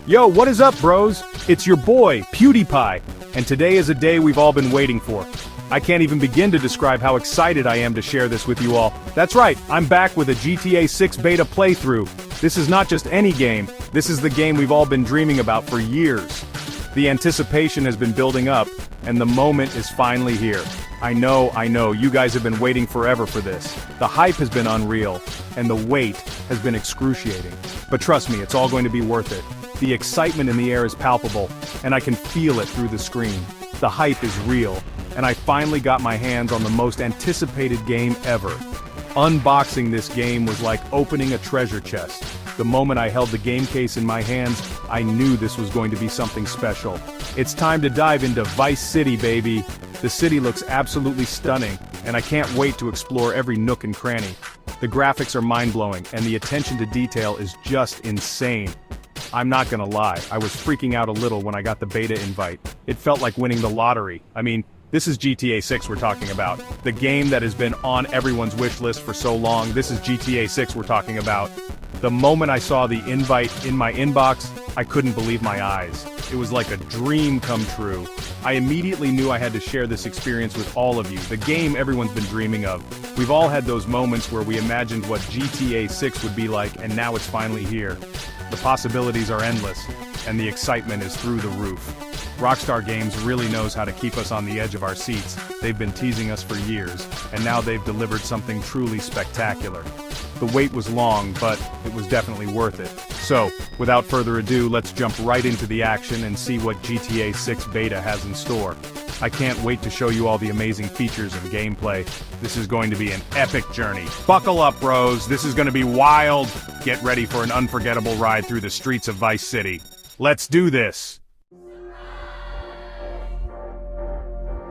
Yo, what is up, bros? It's your boy, PewDiePie, and today is a day we've all been waiting for. I can't even begin to describe how excited I am to share this with you all. That's right, I'm back with a GTA 6 beta playthrough. This is not just any game, this is the game we've all been dreaming about for years. The anticipation has been building up, and the moment is finally here. I know, you guys have been waiting forever for this. The hype has been unreal, and the wait has been excruciating. But trust me, it's all going to be worth it. The excitement in the air is palpable, and I can feel it through the screen. The hype is real, and I finally got my hands on the most anticipated game ever. Unboxing this game was like opening a treasure chest. The moment I held the game case in my hands, I knew this was going to be something special. It's time to dive into Vice City, baby. The city looks absolutely stunning, and I can't wait to explore every nook and cranny. The graphics are mind-blowing, and the attention to detail is just insane. I'm not gonna lie, I was freaking out a little when I got the beta invite. It felt like winning the lottery. I mean, this is GTA 6 we're talking about. The game that has been on everyone's wish list for so long. This is GTA 6 we're talking about. The moment I saw the invite in my inbox, I couldn't believe my eyes. It was like a dream come true. I immediately knew I had to share this experience with all of you, the game everyone's been dreaming of. We've all had those moments where we imagined what GTA 6 would be like, and now it's finally here. The possibilities are endless, and the excitement is through the roof. Rockstar Games really knows how to keep us on the edge of our seats. They've been teasing us for years, and now they've delivered something truly spectacular. The wait was long, but it was definitely worth it. So, without further ado, let's jump right into the action and see what GTA 6 Beta has in store. I can't wait to show you all the amazing features and gameplay. This is going to be an epic journey. Buckle up, bros. This is going to be wild. Get ready for an unforgettable ride through the streets of Vice City. Let's do this!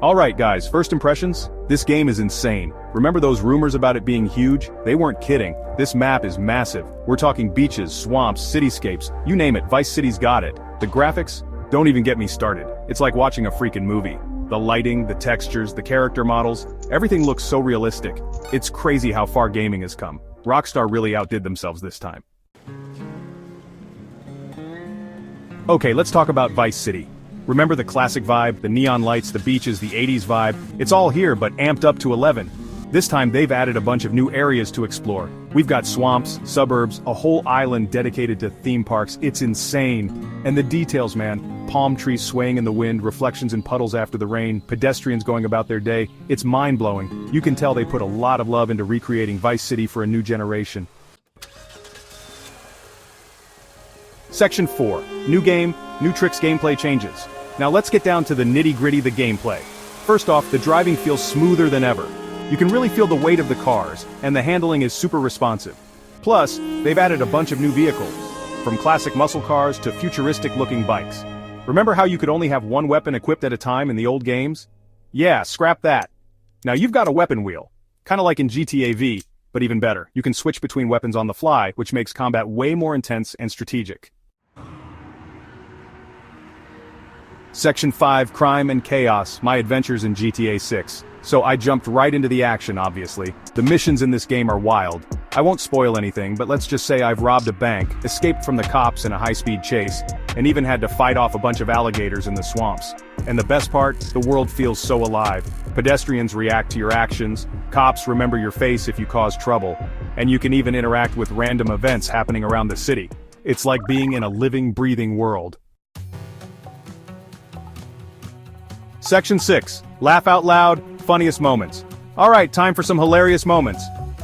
Alright guys, first impressions? This game is insane. Remember those rumors about it being huge? They weren't kidding. This map is massive. We're talking beaches, swamps, cityscapes, you name it, Vice City's got it. The graphics? Don't even get me started. It's like watching a freaking movie. The lighting, the textures, the character models, everything looks so realistic. It's crazy how far gaming has come. Rockstar really outdid themselves this time. Okay, let's talk about Vice City. Remember the classic vibe, the neon lights, the beaches, the 80s vibe? It's all here, but amped up to 11. This time they've added a bunch of new areas to explore. We've got swamps, suburbs, a whole island dedicated to theme parks. It's insane. And the details, man. Palm trees swaying in the wind, reflections in puddles after the rain, pedestrians going about their day. It's mind-blowing. You can tell they put a lot of love into recreating Vice City for a new generation. Section 4. New game, new tricks, gameplay changes. Now let's get down to the nitty-gritty, the gameplay. First off, the driving feels smoother than ever. You can really feel the weight of the cars, and the handling is super responsive. Plus, they've added a bunch of new vehicles, from classic muscle cars to futuristic-looking bikes. Remember how you could only have one weapon equipped at a time in the old games? Yeah, scrap that. Now you've got a weapon wheel. Kinda like in GTA V, but even better. You can switch between weapons on the fly, which makes combat way more intense and strategic. Section 5, Crime and Chaos, my adventures in GTA 6. So I jumped right into the action, obviously. The missions in this game are wild. I won't spoil anything, but let's just say I've robbed a bank, escaped from the cops in a high-speed chase, and even had to fight off a bunch of alligators in the swamps. And the best part, the world feels so alive. Pedestrians react to your actions, cops remember your face if you cause trouble, and you can even interact with random events happening around the city. It's like being in a living, breathing world. Section 6. Laugh out loud, funniest moments. Alright, time for some hilarious moments.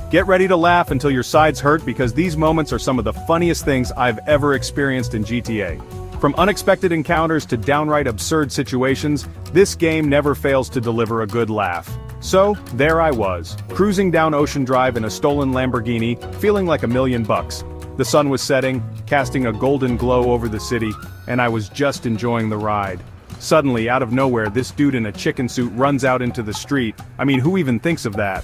Get ready to laugh until your sides hurt because these moments are some of the funniest things I've ever experienced in GTA. From unexpected encounters to downright absurd situations, this game never fails to deliver a good laugh. So, there I was, cruising down Ocean Drive in a stolen Lamborghini, feeling like $1,000,000. The sun was setting, casting a golden glow over the city, and I was just enjoying the ride. Suddenly, out of nowhere, this dude in a chicken suit runs out into the street. I mean, who even thinks of that?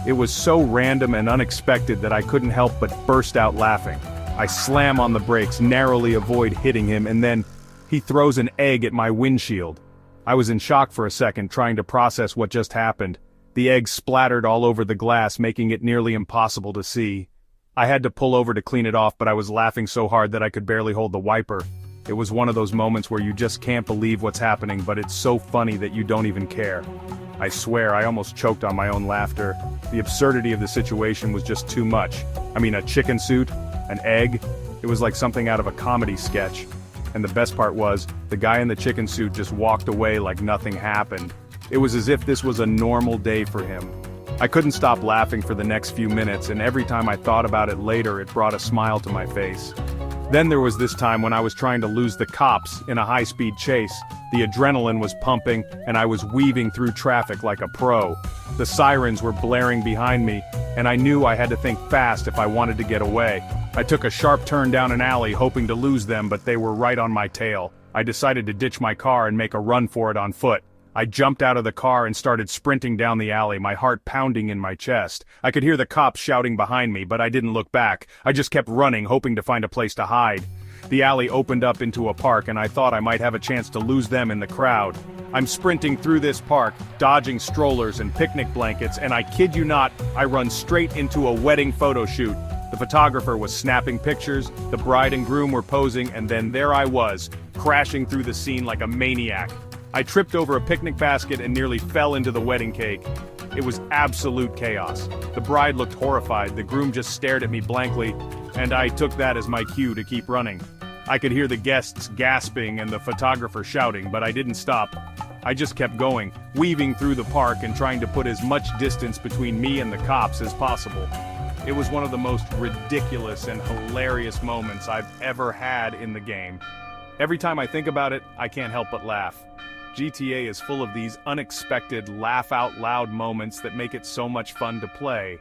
It was so random and unexpected that I couldn't help but burst out laughing. I slam on the brakes, narrowly avoid hitting him, and then he throws an egg at my windshield. I was in shock for a second, trying to process what just happened. The egg splattered all over the glass, making it nearly impossible to see. I had to pull over to clean it off, but I was laughing so hard that I could barely hold the wiper. It was one of those moments where you just can't believe what's happening, but it's so funny that you don't even care. I swear, I almost choked on my own laughter. The absurdity of the situation was just too much. I mean, a chicken suit, an egg, it was like something out of a comedy sketch. And the best part was, the guy in the chicken suit just walked away like nothing happened. It was as if this was a normal day for him. I couldn't stop laughing for the next few minutes, and every time I thought about it later, it brought a smile to my face. Then there was this time when I was trying to lose the cops in a high-speed chase. The adrenaline was pumping, and I was weaving through traffic like a pro. The sirens were blaring behind me, and I knew I had to think fast if I wanted to get away. I took a sharp turn down an alley hoping to lose them, but they were right on my tail. I decided to ditch my car and make a run for it on foot. I jumped out of the car and started sprinting down the alley, my heart pounding in my chest. I could hear the cops shouting behind me, but I didn't look back. I just kept running, hoping to find a place to hide. The alley opened up into a park, and I thought I might have a chance to lose them in the crowd. I'm sprinting through this park, dodging strollers and picnic blankets, and I kid you not, I run straight into a wedding photo shoot. The photographer was snapping pictures, the bride and groom were posing, and then there I was, crashing through the scene like a maniac. I tripped over a picnic basket and nearly fell into the wedding cake. It was absolute chaos. The bride looked horrified, the groom just stared at me blankly, and I took that as my cue to keep running. I could hear the guests gasping and the photographer shouting, but I didn't stop. I just kept going, weaving through the park and trying to put as much distance between me and the cops as possible. It was one of the most ridiculous and hilarious moments I've ever had in the game. Every time I think about it, I can't help but laugh. GTA is full of these unexpected, laugh-out-loud moments that make it so much fun to play.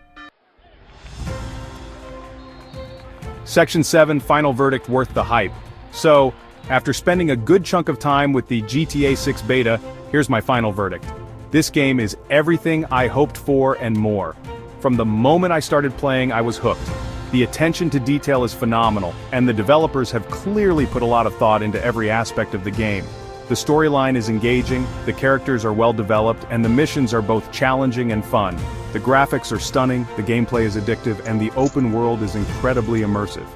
Section 7, Final Verdict worth the hype. So, after spending a good chunk of time with the GTA 6 beta, here's my final verdict. This game is everything I hoped for and more. From the moment I started playing, I was hooked. The attention to detail is phenomenal, and the developers have clearly put a lot of thought into every aspect of the game. The storyline is engaging, the characters are well developed, and the missions are both challenging and fun. The graphics are stunning, the gameplay is addictive, and the open world is incredibly immersive.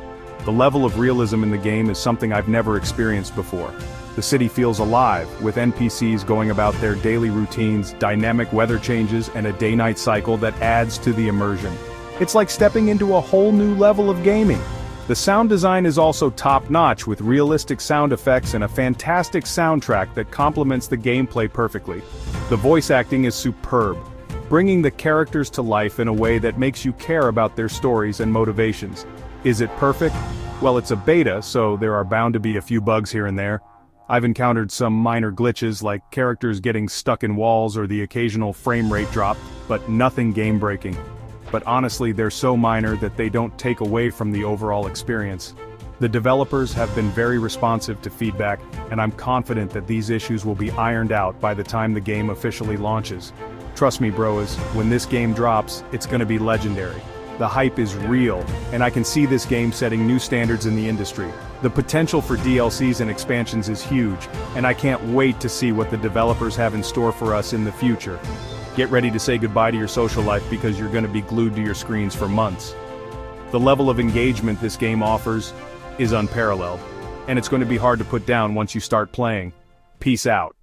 The level of realism in the game is something I've never experienced before. The city feels alive, with NPCs going about their daily routines, dynamic weather changes, and a day-night cycle that adds to the immersion. It's like stepping into a whole new level of gaming. The sound design is also top-notch, with realistic sound effects and a fantastic soundtrack that complements the gameplay perfectly. The voice acting is superb, bringing the characters to life in a way that makes you care about their stories and motivations. Is it perfect? Well, it's a beta, so there are bound to be a few bugs here and there. I've encountered some minor glitches like characters getting stuck in walls or the occasional frame rate drop, but nothing game-breaking. But honestly, they're so minor that they don't take away from the overall experience. The developers have been very responsive to feedback, and I'm confident that these issues will be ironed out by the time the game officially launches. Trust me, bros, when this game drops, it's gonna be legendary. The hype is real, and I can see this game setting new standards in the industry. The potential for DLCs and expansions is huge, and I can't wait to see what the developers have in store for us in the future. Get ready to say goodbye to your social life because you're going to be glued to your screens for months. The level of engagement this game offers is unparalleled, and it's going to be hard to put down once you start playing. Peace out.